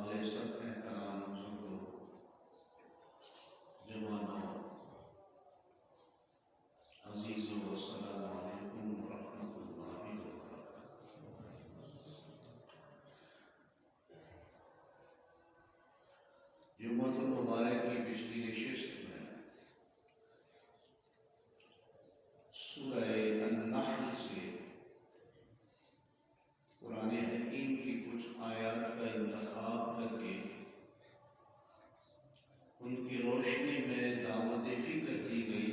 قابل سب احترام بزرگوں، جوانوں، عزیزوں، السلام علیکم ورحمۃ اللہ وبرکاتہ۔ جمعۃ المبارک کی پچھلی نشست میں سورہ النحل سے قرآن حکیم کی کچھ آیات کا انتخاب کر کے ان کی روشنی میں دعوت فکر دی گئی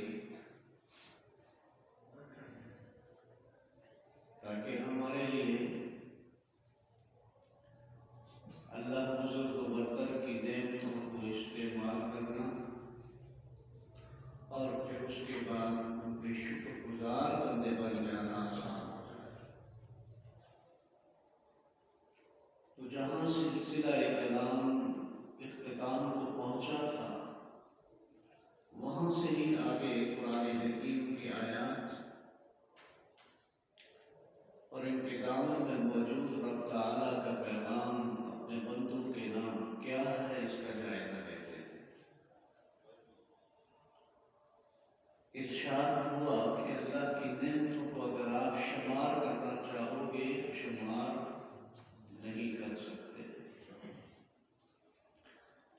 تاکہ ہمارے لیے اللہ بزرگ و برتر کی نعمتوں کو استعمال کرنا اور پھر اس کے بعد ان کے شکر گزار بندے بن جانا آسان ہو جائے۔ تو جہاں سلسلہ کلام اختتام کو پہنچا تھا وہاں سے ہی آگے قرآن حکیم کی آیات اور ان کے دامن میں موجود رب تعالیٰ کا پیغام اپنے بندوں کے نام کیا ہے اس کا جائزہ لیتے ہیں۔ ارشاد ہوا کہ اللہ کی نعمتوں کو اگر آپ شمار کرنا چاہو گے تو شمار نہیں کر سکتے،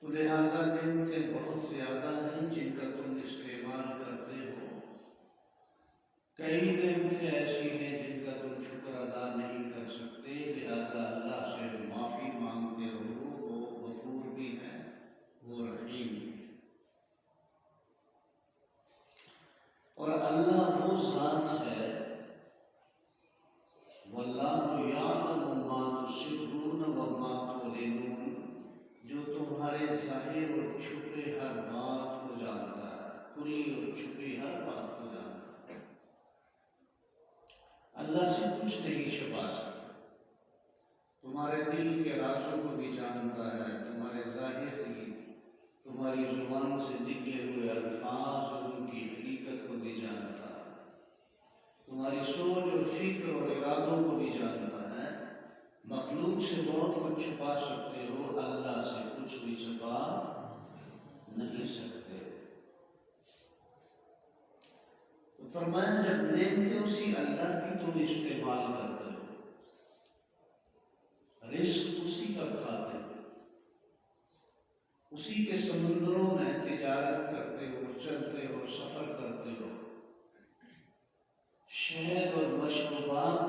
تو لہٰذا نعمتیں بہت زیادہ ہیں جن کا تم استعمال کرتے ہو، کئی نعمتیں ایسی ہیں جن کا تم شکر ادا نہیں کر سکتے، لہٰذا اللہ سے معافی مانگتے رہو، وہ غفور بھی ہے، وہ رحیم بھی ہے۔ اور اللہ وہ ذات ہے وَاللَّهُ يَعْلَمُ مَا تُسِرُّونَ وَمَا تُعْلِنُونَ، جو تمہارے ظاہر اور چھپے ہر بات کو جانتا ہے، کھلی اور چھپی ہر بات کو جانتا ہے۔ اللہ سے کچھ نہیں چھپا سکتا، تمہارے دل کے رازوں کو بھی جانتا ہے، تمہارے ظاہر کی، تمہاری زبان سے نکلے ہوئے الفاظ اور ان کی حقیقت کو بھی جانتا ہے، تمہاری سوچ اور فکر اور ارادوں کو بھی جانتا ہے۔ مخلوق سے بہت کچھ چھپا سکتے ہو، اللہ سے کچھ بھی چھپا نہیں سکتے۔ تو فرمایا جب نعمتیں اسی اللہ کی تم استعمال کرتے ہو، رزق اسی کا کھاتے ہو، اسی کے سمندروں میں تجارت کرتے ہو، چلتے ہو، سفر کرتے ہو، شہد اور مشروبات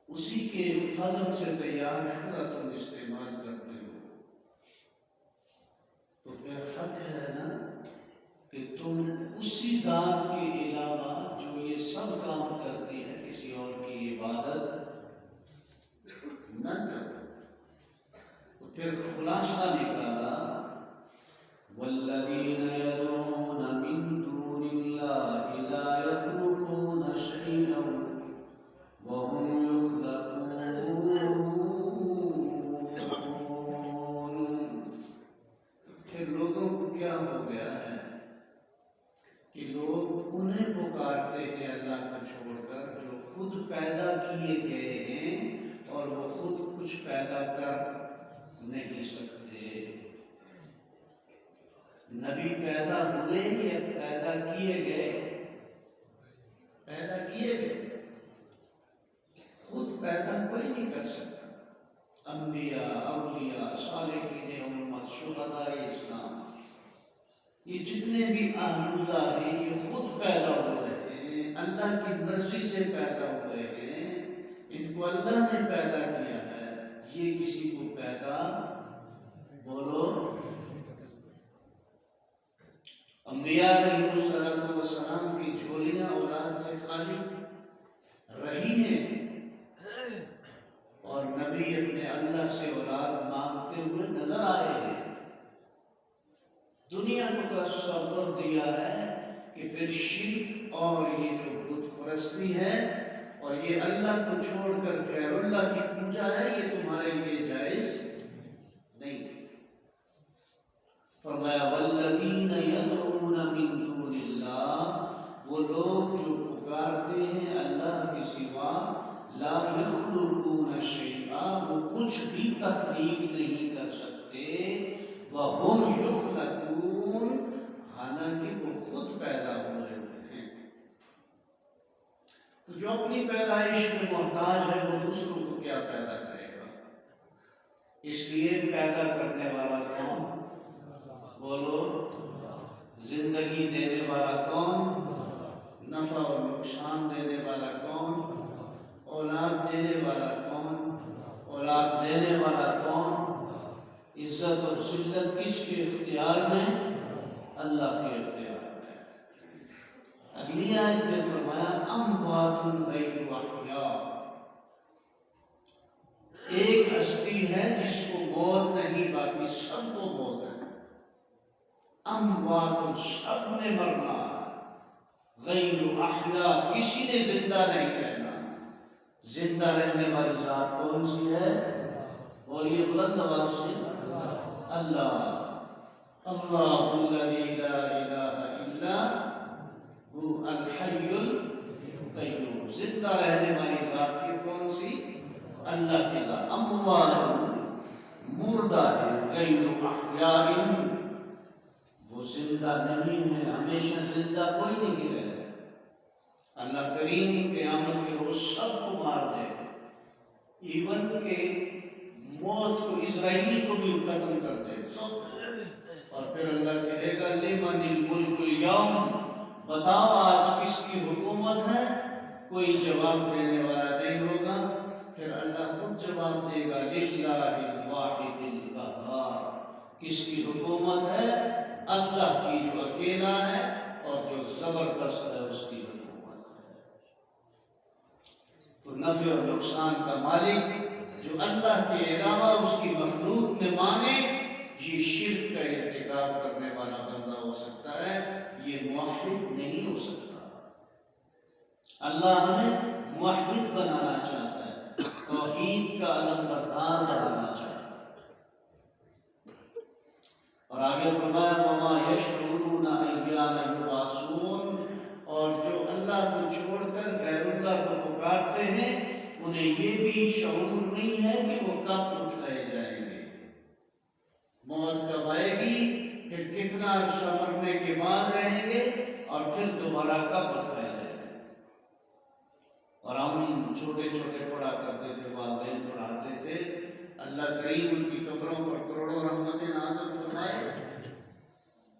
اسی کے فضل سے تیار شدہ تم استعمال کرتے ہو، تو پھر حق ہے نا کہ تم اسی ذات کے علاوہ جو یہ سب کام کرتی ہے کسی اور کی عبادت نہ کرو۔ تو پھر خلاصہ نکالا وَالَّذِينَ يَدْعُونَ مِن دُونِ اللَّهِ لَا يَخْلُقُونَ شَيْئًا وَهُمْ يُخْلَقُونَ۔ پھر لوگوں کو کیا ہو گیا ہے کہ لوگ انہیں پکارتے ہیں اللہ کو چھوڑ کر جو خود پیدا کیے گئے ہیں اور وہ خود کچھ پیدا کر نہیں سکتے۔ نبی پیدا ہوئے یا پیدا کیے گئے؟ پیدا کیے گئے، خود پیدا کوئی نہیں کر سکتا۔ انبیاء، اولیاء، صالحین امت، شہداء اسلام، یہ جتنے بھی اہل اللہ ہیں یہ خود پیدا ہوئے ہیں، اللہ کی مرضی سے پیدا ہوئے ہیں، ان کو اللہ نے پیدا کیا ہے، یہ کسی کو پیدا بولو۔ انبیاء علیہ السلام کی جھولیاں اولاد سے خالی رہی ہیں اور نبی اپنے اللہ سے اولاد مانگتے ہوئے نظر آئے ہیں۔ دنیا کو تصور دیا ہے کہ پھر شرک اور یہ جو بت پرستی ہے اور یہ اللہ کو چھوڑ کر غیر اللہ کی پوجا ہے، یہ تمہارے لیے جائز نہیں۔ فرمایا وَالَّذِينَ يَدْعُونَ مِن دُونِ اللَّهِ، وہ لوگ جو پکارتے ہیں اللہ کے سوا، لا يخلقون شیئا، وہ کچھ بھی تخلیق نہیں کر سکتے، وَهُمْ يُخْلَقُونَ، حالانکہ وہ خود پیدا ہوئے ہیں۔ تو جو اپنی پیدائش میں محتاج ہے وہ دوسروں کو کیا پیدا کرے گا؟ اس لیے پیدا کرنے والا کون؟ بولو، زندگی دینے والا کون؟ نفع اور نقصان دینے والا کون؟ اولاد دینے والا کون؟ اولاد دینے والا کون؟ عزت اور ذلت کس کے اختیار میں؟ اللہ کے اختیار میں۔ اگلی آیت میں فرمایا اموات غیر احیاء، ایک ہستی ہے جس کو موت نہیں، باقی سب کو موت ہے۔ اموات، سب نے مرنا، غیر احیاء، کسی نے زندہ نہیں رہنا۔ زندہ رہنے والی ذات کون سی ہے؟ بولیے بلند آواز سے، اللہ، اللہ الذی لا الہ الا هو الحی القیوم۔ زندہ رہنے والی ذات کی کون سی؟ اللہ کی ذات۔ اموات، مردہ ہے، غیر احیاء، وہ زندہ نہیں ہے، ہمیشہ زندہ کوئی نہیں رہے۔ اللہ کریم قیامت کے روز سب کو مار دے، ایون کہ موت کو، اسرائیلی کو بھی ختم کر دے سب، اور پھر اللہ کہے گا لمن الملک اليوم، بتاؤ آج کس کی حکومت ہے؟ کوئی جواب دینے والا نہیں ہوگا۔ پھر اللہ خود جواب دے گا للہ الواحد القہار، کس کی حکومت ہے؟ اللہ کی، جو اکیلا ہے اور جو زبردست ہے اس کی حکومت ہے۔ تو نفع اور نقصان کا مالک جو اللہ کے علاوہ اس کی مخلوق میں مانے، یہ شرک کا ارتکاب کرنے والا بندہ ہو سکتا ہے، یہ موحد نہیں ہو سکتا۔ اللہ ہمیں موحد بنانا چاہتا ہے، توحید کا علمبردار بنانا چاہتا ہے۔ اور آگے فرمایا وَمَا يَشْعُرُونَ أَيَّانَ يُبْعَثُونَ، اور جو اللہ کو چھوڑ کر غیر اللہ کو پکارتے ہیں انہیں یہ بھی شعور نہیں ہے کہ وہ کب اٹھائے جائیں گے، موت کب آئے گی، پھر کتنا عرصہ مرنے کے بعد رہیں گے، اور پھر دوبارہ کب اٹھائے جائیں گے۔ اور ہم چھوٹے چھوٹے پڑھا کرتے تھے، والدین پڑھاتے تھے، اللہ کریم ان کی قبروں پر کروڑوں رحمتیں نازل فرمائے۔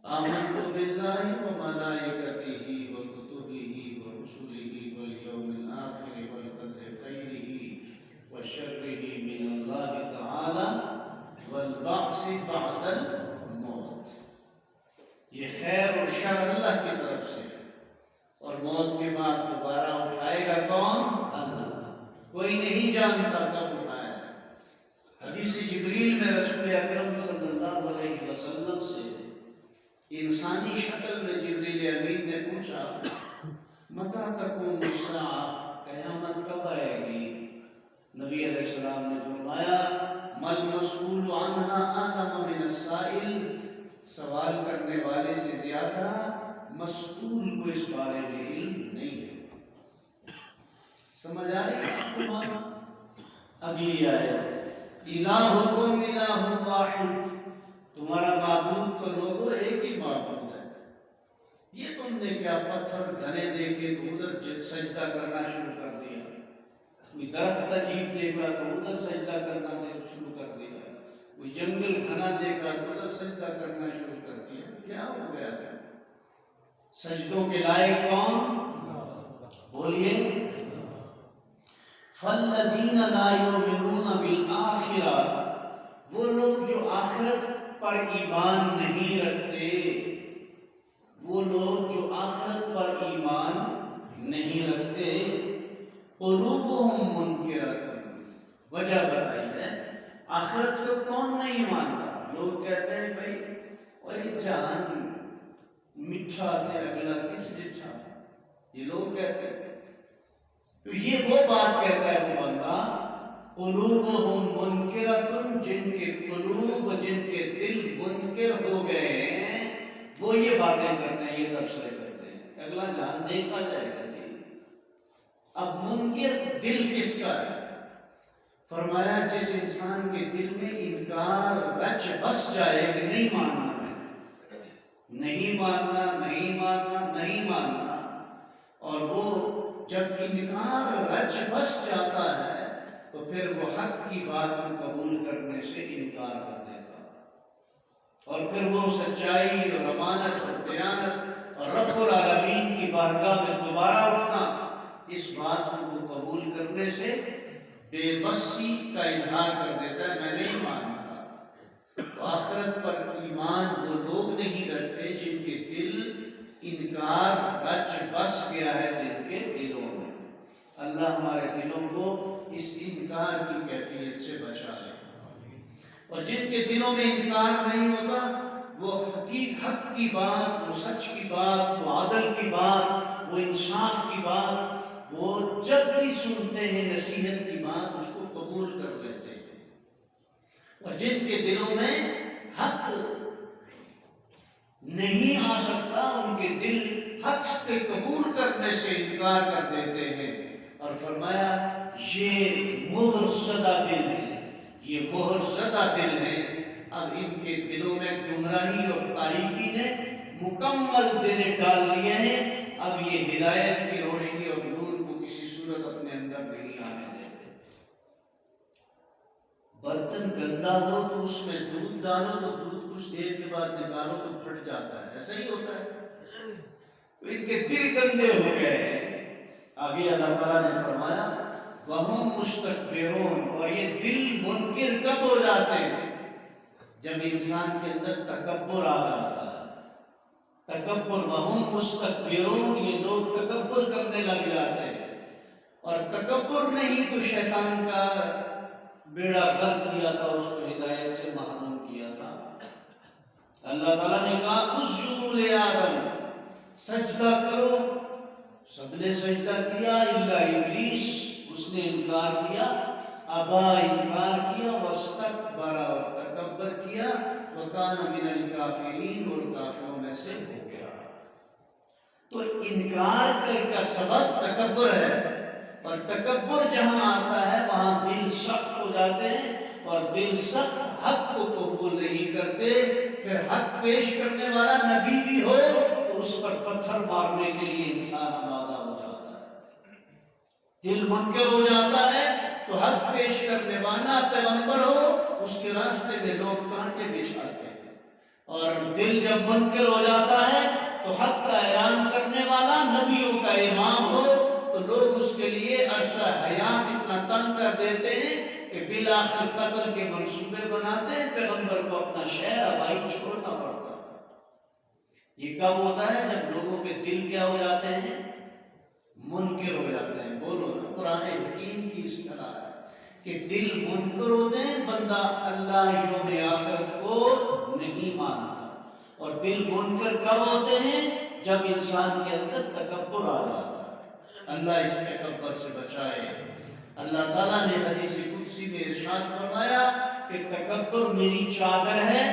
آمنت باللہ وملائکتہ وکتبہ ورسلہ والیوم الآخر والقدر خیرہ وشرہ من اللہ تعالی والبعث بعد الموت۔ یہ خیر اور شر اللہ کی طرف سے، اور موت کے بعد دوبارہ اٹھائے گا کون؟ اللہ، کوئی نہیں جانتا کب اٹھائے۔ حدیث جبریل میں رسول اکرم صلی اللہ علیہ وسلم سے انسانی شکل میں جبریل امین نے پوچھا متى تقوم الساعة، قیامت کب آئے گی؟ نبی علیہ السلام نے فرمایا مل مسئول عنہا اعلم من السائل، سوال کرنے والے سے زیادہ مسئول کو اس بارے میں علم نہیں ہے۔ سمجھ آ رہی ہے؟ اگلی آیت الہکم الہ واحد، تمہارا معبود تو لوگوں ایک ہی معبود ہے۔ یہ تم نے کیا پتھر گھنے دیکھے تو ادھر سجدہ کرنا شروع کر دیا، کوئی درخت عجیب دیکھا تو ادھر سجدہ کرنا شروع کر دیا، کوئی جنگل گھنا دیکھا تو ادھر سجدہ کرنا شروع کر دیا، کیا ہو گیا تھا؟ سجدوں کے لائق کون؟ بولیے فَالَّذِينَ لَا يُؤْمِنُونَ بِالْآخِرَةِ، وہ لوگ جو آخرت پر ایمان نہیں رکھتے، وہ لوگ جو آخرت پر ایمان نہیں رکھتے، قُلُوبُهُمْ مُنْكِرَةٌ، وجہ بتائی ہے۔ آخرت کو کون نہیں مانتا؟ لوگ کہتے ہیں بھائی وہی جہان میٹھا تھے اگلا کس ڈٹھا، یہ لوگ کہتے ہیں۔ تو یہ وہ بات کہتا ہے وہ بندہ قلوبہم منکرۃ، جن کے قلوب، جن کے دل منکر ہو گئے ہیں، وہ یہ باتیں کرتے ہیں، یہ تبصرے کرتے ہیں اگلا جہان دیکھا جائے گا۔ جی اب منکر دل کس کا ہے؟ فرمایا جس انسان کے دل میں انکار رچ بس جائے کہ نہیں ماننا ہے، نہیں ماننا، نہیں ماننا، نہیں ماننا، اور وہ جب انکار رچ بس جاتا ہے تو پھر وہ حق کی بات کو قبول کرنے سے انکار کر دیتا، اور پھر وہ سچائی اور امانت اور دیانت اور رب العالمین کی بارگاہ میں دوبارہ اٹھنا، اس بات کو وہ قبول کرنے سے بے بسی کا اظہار کر دیتا ہے، میں نہیں مانتا۔ تو آخرت پر ایمان وہ لوگ نہیں رکھتے جن کے دل انکار رچ بس گیا ہے، جن کے دلوں میں۔ اللہ ہمارے دلوں کو اس انکار کی کیفیت سے بچا لے، اور جن کے دلوں میں انکار نہیں ہوتا وہ حق کی بات، وہ سچ کی بات، وہ عدل کی بات، وہ انصاف کی بات، وہ جب بھی سنتے ہیں نصیحت کی بات اس کو قبول کر لیتے ہیں، اور جن کے دلوں میں حق نہیں آ سکتا ان کے دل حق کے قبول کرنے سے انکار کر دیتے ہیں۔ اور فرمایا یہ مہر زدہ دل ہے، یہ مہر زدہ دل ہے، اب ان کے دلوں میں گمراہی اور تاریکی نے مکمل دینے ڈال لیے ہیں، اب یہ ہدایت کی روشنی اور نور کو کسی صورت اپنے اندر نہیں آنے دیتے۔ برتن گندا ہو تو اس میں دودھ ڈالو تو دودھ کچھ دیر کے بعد نکالو تو پھٹ جاتا ہے، ایسا ہی ہوتا ہے۔ تو ان کے دل گندے ہو گئے ہیں۔ آگے اللہ تعالیٰ نے فرمایا وَهُمْ مُسْتَكْبِرُونَ، اور یہ دل منکر کب ہو جاتے ہیں؟ جب انسان کے اندر تکبر آ جاتا ہے، تکبر، وَهُمْ مُسْتَكْبِرُونَ، یہ لوگ تکبر کرنے لگ جاتے ہیں، اور تکبر نے ہی تو شیطان کا بیڑا غرق کیا تھا، اس کو ہدایت سے محروم کیا تھا۔ اللہ تعالیٰ نے کہا اسجدوا لآدم، سجدہ کرو، سب نے سجدہ کیا الا ابلیس، اس نے انکار کیا، ابا، انکار کیا، واستکبر، اور تکبر کیا، وکان من الکافرین، اور کافروں میں سے ہو گیا۔ تو انکار کا سبب تکبر ہے، اور تکبر جہاں آتا ہے وہاں دل سخت ہو جاتے ہیں، اور دل سخت حق کو قبول نہیں کرتے، پھر حق پیش کرنے والا نبی بھی ہو تو اس پر پتھر مارنے کے لیے انسان آمادہ ہو جاتا ہے۔ دل منکر ہو جاتا ہے تو حق پیش کرنے والا پیغمبر ہو اس کے راستے میں لوگ کانٹے بچھاتے ہیں، اور دل جب منکر ہو جاتا ہے تو حق کا اعلان کرنے والا نبیوں کا امام ہو تو لوگ اس کے لیے عرصہ حیات اتنا تنگ کر دیتے ہیں کہ بالآخر قتل کے منصوبے بناتے ہیں، پیغمبر کو اپنا شہر آبائی چھوڑنا پڑتا ہے۔ یہ کب ہوتا ہے؟ جب لوگوں کے دل کیا ہو جاتے ہیں؟ منکر ہو جاتے ہیں۔ بولو نا، قرآن حکیم کی اس طرح ہے کہ دل منکر ہوتے ہیں، بندہ اللہ یوم آخرت کو نہیں مانتا، اور دل منکر کب ہوتے ہیں؟ جب انسان کے اندر تکبر آ جاتا ہے۔ اللہ اس تکبر سے بچائے۔ اللہ تعالیٰ نے حدیث قدسی میں ارشاد فرمایا کہ تکبر میری چادر ہے،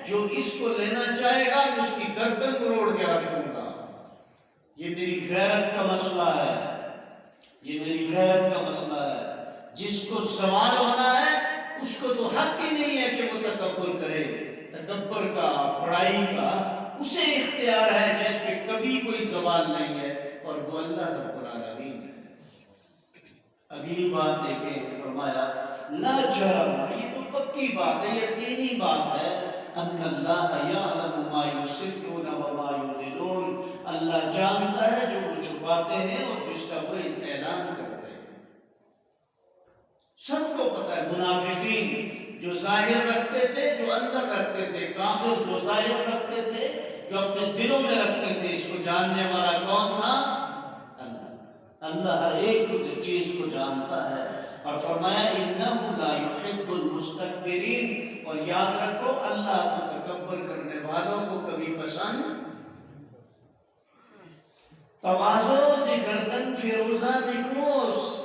جو اس کو لینا چاہے گا تو اس کی گردن مروڑ کے رکھوں گا۔ یہ میری غیرت کا مسئلہ ہے، یہ میری غیرت کا مسئلہ ہے۔ جس کو سوال ہونا ہے اس کو تو حق ہی نہیں ہے کہ وہ تکبر کرے۔ تکبر کا، بڑائی کا اسے اختیار ہے جس پہ کبھی کوئی سوال نہیں ہے، اور وہ اللہ رب العالمین ہے۔ اگلی بات دیکھیں، فرمایا لا جرم، یہ تو پکی بات ہے، یقینی بات ہے، ان اللہ یعلم ما یسرون وما یعلنون، اللہ جانتا ہے جو وہ چھپاتے ہیں اور جس کا وہ اعلان کرتے ہیں۔ سب کو پتہ ہے، منافقین جو ظاہر رکھتے تھے، جو اندر رکھتے تھے، کافر جو ظاہر رکھتے تھے، جو اپنے دلوں میں رکھتے تھے، اس کو جاننے والا کون تھا؟ اللہ۔ اللہ ہر ایک چیز کو جانتا ہے، اور فرمایا انہ لا یحب المستکبرین، اور یاد رکھو اللہ کو تکبر کرنے والوں کو کبھی پسند۔ تواضع سے گردن فیروزہ نکوست،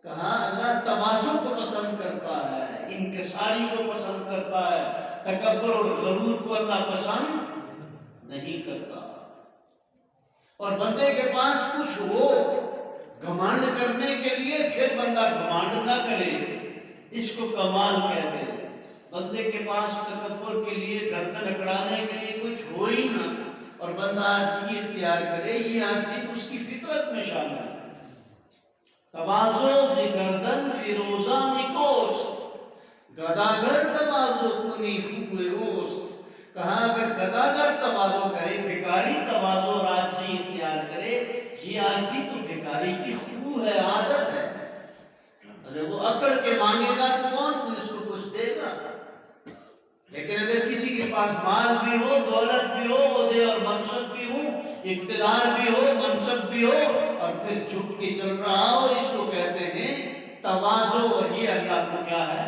کہا اللہ تواضع کو پسند کرتا ہے، انکساری کو پسند کرتا ہے، تکبر اور غرور کو اللہ پسند نہیں کرتا۔ اور بندے کے پاس کچھ ہو گھمانڈ کرنے کے لیے، پھر بندہ گھمانڈ نہ کرے، اس کو کمال کہتے ہیں۔ بندے کے پاس تکبر کے لیے، گردن اکڑانے کے لیے کچھ ہو ہی نہ اور بندہ عاجزی اختیار کرے، یہ عاجزی تو اس کی فطرت میں شامل ہے۔ تواضع ز گردن فیروزہ نکوست، گداگر تواضع کنی خوب اوست۔ کہا اگر گداگر تواضع کرے، بھکاری تواضع اور عاجزی اختیار کرے، یہ عاجزی تو بھکاری کی خوب ہے، عادت ہے۔ اگر وہ اکڑ کے مانگے گا تو کون کوئی اس کو کچھ دے گا؟ لیکن اگر کسی کے پاس مال بھی ہو، دولت بھی ہو، عہدے اور منصب بھی ہو، اقتدار بھی ہو، منصب بھی ہو، اور پھر جھک کے چل رہا ہو، اس کو کہتے ہیں تواضع۔ اور یہ اللہ کو کیا ہے؟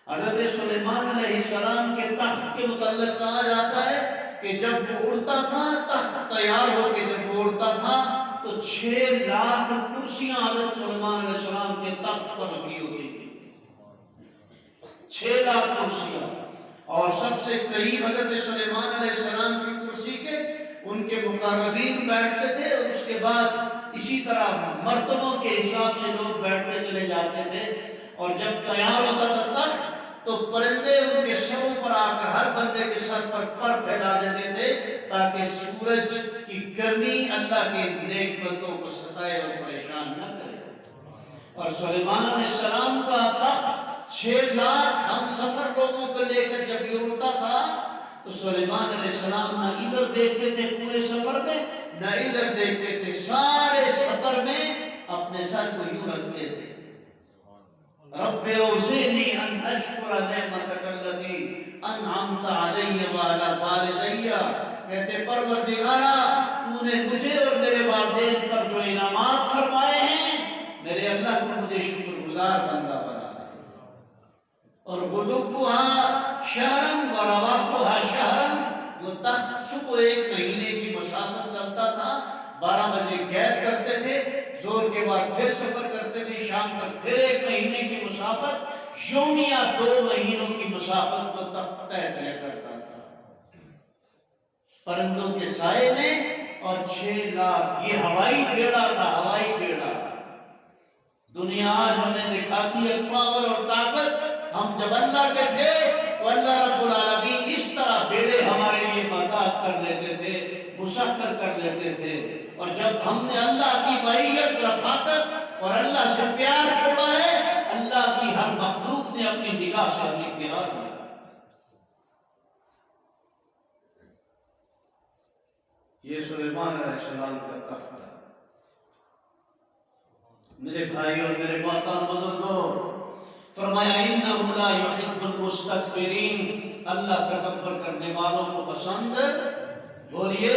حضرت سلیمان علیہ السلام کے تخت کے متعلق کہا جاتا ہے کہ جب وہ اڑتا تھا، تخت تیار ہو کے جب وہ اڑتا تھا تو 6 لاکھ کرسیاں حضرت سلیمان علیہ السلام کے تخت پر رکھی ہوتی تھی، 6 لاکھ کرسیاں۔ اور سب سے قریب حضرت سلیمان علیہ السلام کی کرسی کے ان کے مقربین بیٹھتے تھے، اور اس کے بعد اسی طرح مرتبوں کے حساب سے لوگ بیٹھتے چلے جاتے تھے۔ اور جب تیار ہوتا تھا تخت تو پرندے ان کے سروں پر آ کر ہر بندے کے سر پر پر پھیلا دیتے تھے تاکہ سورج کی گرمی اللہ کے نیک بندوں کو ستائے اور پریشان نہ کرے۔ اور سلیمان علیہ السلام کا تخت 6 لاکھ ہم سفر لوگوں کو لے کر جب یہ اڑتا تھا تو سلیمان علیہ السلام نہ ادھر دیکھتے تھے پورے سفر میں، نہ ادھر دیکھتے تھے، سارے سفر میں اپنے سر کو یوں رکھتے تھے، رب اوزعنی ان اشکر نعمتک التی انعمت علی وعلی والدی۔ کہتے پروردگارا تو نے مجھے اور میرے والدین پر جو انعامات فرمائے ہیں، میرے اللہ کو مجھے شکر گزار بندہ بنا دے۔ اور غدوها شہرن و رواحها شہرن، وہ تخت صبح 1 مہینے کی مسافت چلتا تھا، 12 بجے قید کرتے تھے، زور کے بعد پھر سفر کرتے تھے، شام تک پھر 1 مہینے کی مسافت، یومیہ 2 مہینوں کی مسافت کو تخت طے کیا کرتا تھا پرندوں کے سائے میں۔ اور 6 لاکھ، یہ ہوائی بیڑا تھا، ہوائی بیڑا۔ دنیا آج ہمیں دکھاتی ہے پاور اور طاقت، ہم جب اللہ کے تھے تو اللہ رب العالمین اس طرح بیڑے ہمارے لیے معطات کر لیتے تھے، مسخر کر لیتے تھے۔ اور جب ہم نے اللہ کی معیت، رفاقت اور اللہ سے پیار چھوڑا ہے، اللہ کی ہر مخلوق نے اپنی نگاہ سے ہمیں گرا دیا۔ یہ سلیمان علیہ السلام کا تخت ہے۔ میرے بھائی اور میرے محترم بزرگوں، فرمایا انہ لا یحب المستکبرین، اللہ تکبر کرنے والوں کو پسند بولیے۔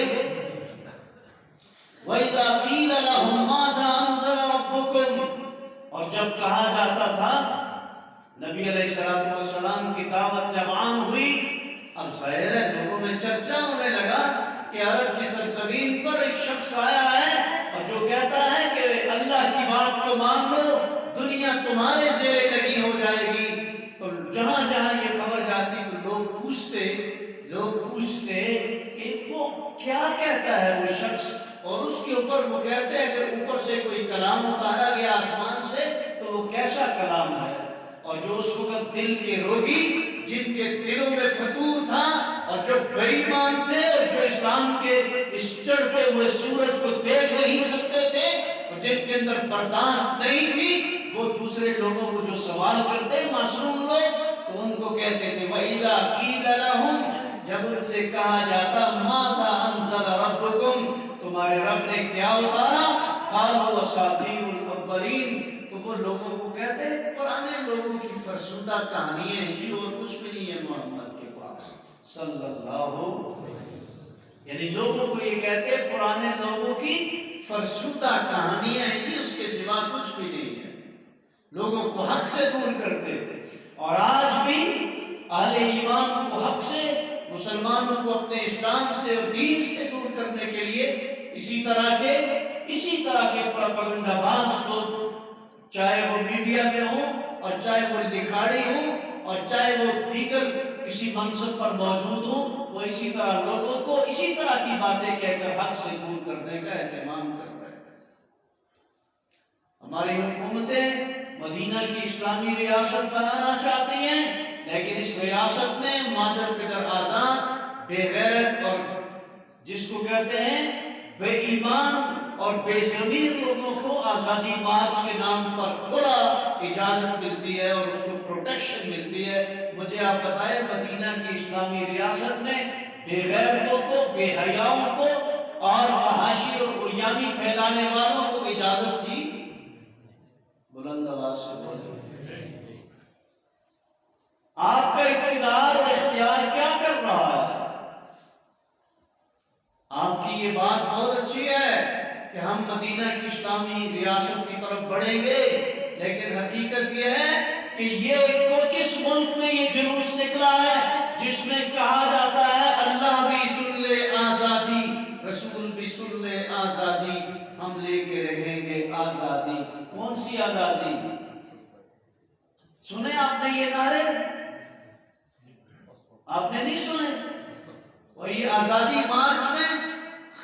وَإِذَا قِيلَ لَهُمْ مَاذَا أَنزَلَ رَبُّكُمْ، اور جب کہا جاتا تھا، نبی علیہ السلام کی دعوت جب عام ہوئی، اب ظاہر ہے لوگوں میں چرچا ہونے لگا کہ عرب کی سرزمین پر ایک شخص آیا ہے اور جو کہتا ہے کہ اللہ کی بات کو مان لو، دنیا تمہارے زیر لگی ہو جائے گی۔ تو جہاں جہاں یہ خبر جاتی تو لوگ پوچھتے کہ وہ کیا کہتا ہے وہ شخص، اور اس کے اوپر وہ کہتے ہیں اگر اوپر سے کوئی کلام اتارا گیا آسمان سے تو وہ کیسا کلام ہے۔ اور جو اس وقت دل کے روگی، جن کے دلوں میں فتور تھا اور جو بے ایمان تھے اور جو اسلام کے اس چڑھتے ہوئے سورج کو دیکھ نہیں سکتے تھے اور جن کے اندر برداشت نہیں تھی، وہ دوسرے لوگوں کو جو سوال کرتے معصوم لوگ تو ان کو کہتے تھے وَإِذَا قِيلَ لَهُمْ، جب ان سے کہا جاتا مَاذَا أَنزَلَ رَبُّكُمْ، تمہارے رب نے کیا اتارا، قَالُوا أَسَاطِيرُ الْأَوَّلِينَ، تو وہ لوگوں کو کہتے ہیں پرانے لوگوں کی فرسودہ کہانی ہے جی، اور کچھ بھی نہیں ہے محمد کے پاس صلی اللہ علیہ وسلم۔ یعنی لوگوں کو یہ کہتے ہیں پرانے لوگوں کی فرسودہ کہانیاں ہیں جی، اس کے سوا کچھ بھی نہیں ہے، لوگوں کو حق سے دور کرتے۔ اور آج بھی اہل ایمان کو حق سے، مسلمانوں کو اپنے اسلام سے اور دین سے دور کرنے کے لیے اسی طرح کے پروپیگنڈا باز لوگ، چاہے وہ میڈیا میں ہوں اور چاہے وہ لکھاڑی ہوں اور چاہے وہ دیگر کسی منصب پر موجود ہوں، وہ اسی طرح لوگوں کو اسی طرح کی باتیں کہہ کر حق سے دور کرنے کا اہتمام کر رہے ہیں۔ ہماری حکومتیں مدینہ کی اسلامی ریاست بنانا چاہتی ہیں، لیکن اس ریاست میں مادر پدر آزاد، بے غیرت اور جس کو کہتے ہیں بے ایمان اور بے ضمیر لوگوں کو آزادی مارچ کے نام پر کھلا اجازت ملتی ہے اور اس کو پروٹیکشن ملتی ہے۔ مجھے آپ بتائیں مدینہ کی اسلامی ریاست میں بے غیرتوں کو، بے حیاؤں کو اور فحاشی اور عریانی پھیلانے والوں کو اجازت تھی؟ بلند آواز سے بولیں۔ آپ کا اقتدار اور اختیار کیا کر رہا ہے؟ آپ کی یہ بات بہت اچھی ہے کہ ہم مدینہ کی اسلامی ریاست کی طرف بڑھیں گے، لیکن حقیقت یہ ہے کہ یہ کس ملک میں یہ جلوس نکلا ہے جس میں کہا جاتا ہے اللہ بھی سن لے آزادی، رسول بھی سن لے آزادی، ہم لے کے رہیں گے آزادی۔ کون سی آزادی؟ سنے آپ نے یہ نعرے؟ آپ نے نہیں سنے؟ وہی آزادی مارچ میں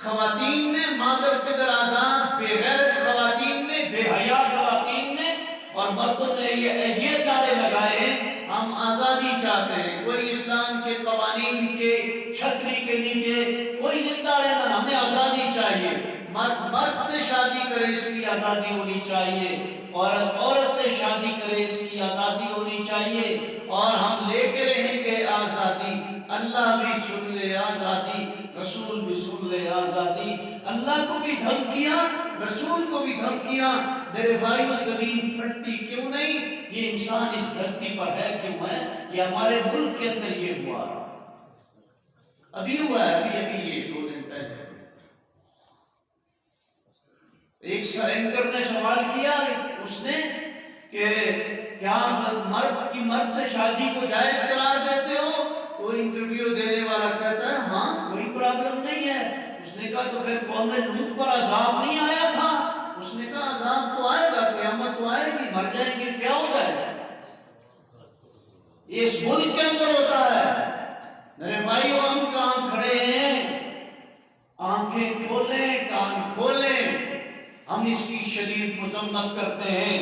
خواتین نے، مادر پدر آزاد بے غیرت خواتین نے، بے حیا خواتین نے اور مردوں نے یہ نعرے لگائے ہیں ہم آزادی چاہتے ہیں، کوئی اسلام کے قوانین کے چھتری کے نیچے کوئی زندہ رہنا، ہمیں آزادی چاہیے، مرد سے شادی کرے اس کی آزادی ہونی چاہیے، عورت سے شادی کرے اس کی آزادی ہونی چاہیے، اور ہم لے کے رہیں گے آزادی۔ اللہ بھی سن لے آزادی، رسول بھی سن لے آزادی۔ اللہ کو بھی دھمکیاں، رسول کو بھی دھمکیاں۔ میرے بھائیو زمین پھٹتی کیوں نہیں؟ یہ انسان اس دھرتی پر ہے کیوں ہے؟ یہ ہمارے ملک کے اندر یہ ہوا، ابھی ہوا ہے، ابھی یہ 2 دن پہلے ایک اینکر نے سوال کیا اس نے کہ کیا مرد سے شادی کو جائز قرار دیتے ہو؟ تو انٹرویو دینے والا کہتا ہے ہاں کوئی پرابلم نہیں ہے۔ اس نے کہا تو پھر قوم لوط پر عذاب نہیں آیا تھا؟ اس نے کہا عذاب تو آئے گا، قیامت تو آئے گی، مر جائیں گے، کیا ہو جائے گا؟ یہ اس ملک کے اندر ہوتا ہے۔ میرے بھائیو ہم کہاں کھڑے ہیں؟ آنکھیں کھولیں، کان کھولیں، ہم اس کی شدید مذمت کرتے ہیں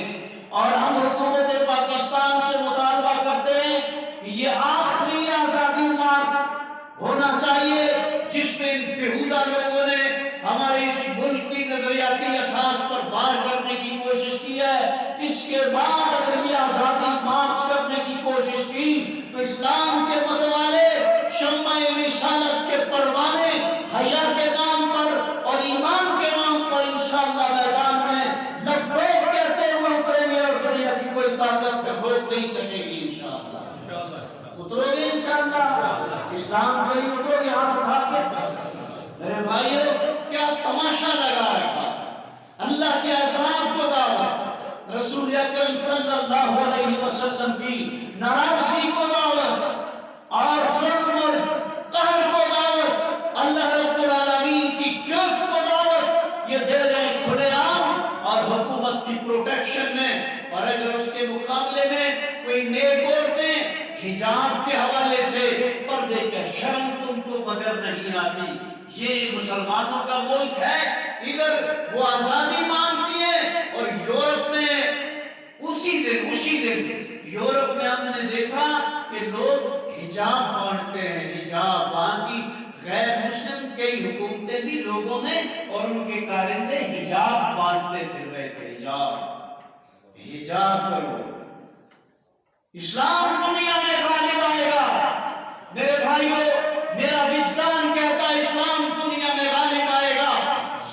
اور ہم حکومت پاکستان سے مطالبہ کرتے ہیں کہ یہ آخری آزادی مارچ ہونا چاہیے جس میں بےہودہ لوگوں نے ہمارے اس ملک کی نظریاتی اساس پر وار کرنے کی کوشش کی ہے۔ اس کے بعد اگر یہ آزادی مارچ کرنے کی کوشش کی تو اسلام کے متوالے شمع رسالت کے پروانے حیا کے نام پر اور ایمان کے نام پر انشاءاللہ میدان میں لبیک کہتے ہوئے اتریں گے اور دنیا کی کوئی طاقت پہ روک نہیں سکے گی انشاءاللہ۔ اترو گے انشاءاللہ؟ اسلام کے لیے اترو گے ہاتھ اٹھا کے؟ میرے بھائیو کیا تماشا لگا رکھا، اللہ کے عذاب کو دعوت، رسول اکرم صلی اللہ علیہ وسلم کی ناراضگی کو دعوت اور ظلم اور قہر کو دعوت، اللہ رب العالمین کی گرفت کو دعوت، یہ دے رہے ہیں کھلے عام اور حکومت کی پروٹیکشن میں۔ اور اگر اس کے مقابلے میں کوئی نیک عورتیں حجاب کے حوالے سے پردے کا شرم تم کو مگر نہیں آتی، یہ مسلمانوں کا ملک ہے، ادھر وہ آزادی مانگتی ہے اور یورپ میں اسی دن یورپ میں ہم نے دیکھا کہ لوگ حجاب باندھتے ہیں، حجاب، باقی غیر مسلم کئی حکومتیں بھی لوگوں میں اور ان کے کارندے حجاب باندھتے پھر رہے تھے۔ حجاب کرو، اسلام دنیا میں غالب آئے گا۔ میرے بھائیو میرا وجدان کہتا ہے اسلام دنیا میں غالب آئے گا،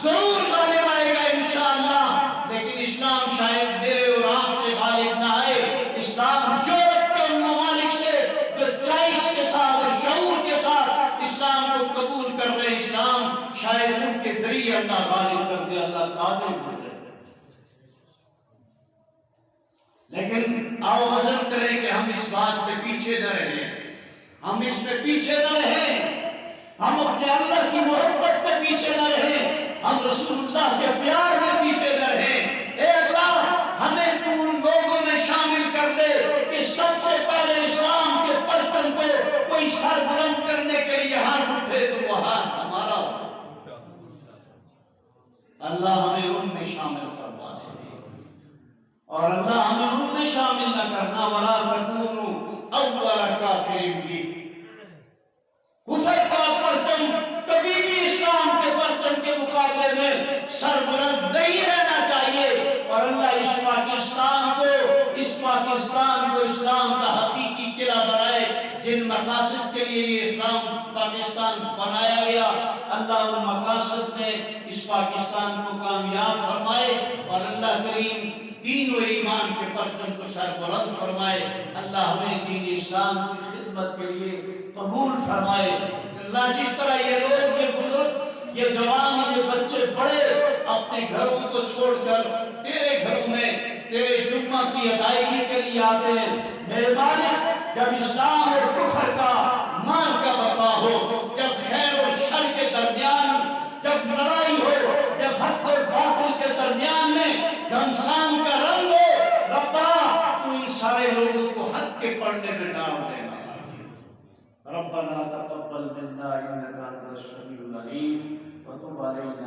ضرور غالب آئے گا انشاءاللہ، لیکن اسلام شاید میرے اور آپ سے غالب نہ آئے۔ اسلام یورپ کے ان ممالک سے جو چائس کے ساتھ اور شعور کے ساتھ اسلام کو قبول کر رہے، اسلام شاید ان کے ذریعے اللہ غالب کر دے، اللہ قادر ہو جائے۔ لیکن آؤ عزم کریں کہ ہم اس بات میں پیچھے نہ رہیں، ہم اس میں پیچھے نہ رہیں، ہم اپنے اللہ کی محبت میں پیچھے نہ رہیں، ہم رسول اللہ کے پیار میں پیچھے نہ رہیں۔ اے اللہ ہمیں تو ان لوگوں میں شامل کر دے کہ سب سے پہلے اسلام کے پرچم کو کوئی سر بلند کرنے کے لیے ہاتھ اٹھے تو وہ ہاتھ ہمارا ہو۔ اللہ ہمیں ان میں شامل فرما دے اور اللہ ہمیں ان میں شامل نہ کرنا، وَلَا تَكُونُوا أَوَّلَ كَافِرٍ بِهِ۔ کفر کا پرچم کبھی بھی اسلام کے پرچم کے مقابلے میں سربلند نہیں رہنا چاہیے، اور اللہ اس پاکستان کو اسلام کا حقیقی قلعہ بنائے۔ جن مقاصد کے لیے یہ اسلام پاکستان بنایا گیا، اللہ ان مقاصد میں اس پاکستان کو کامیاب فرمائے، اور اللہ کریم دین و ایمان کے پرچم کو سربلند فرمائے۔ اللہ ہمیں دین اسلام کی خدمت کے لیے قبول فرمائے۔ اللہ جس طرح یہ لوگ، یہ بزرگ، یہ جوان، یہ بچے بڑے اپنے گھروں کو چھوڑ کر تیرے گھروں میں تیرے جمعہ کی ادائیگی کے لیے آتے ہیں، میرے مالک جب اسلام اور کفر کا مار کا بقا ہو، جب خیر اور شر کے درمیان جب لڑائی ہو، جب حق اور باطل کے درمیان میں گھمسان کا رنگ ہو، ربا تو ان سارے لوگوں کو حق کے پڑھنے میں ڈال دینا۔ ربنا تقبل منا انك انت السميع العليم وتب علينا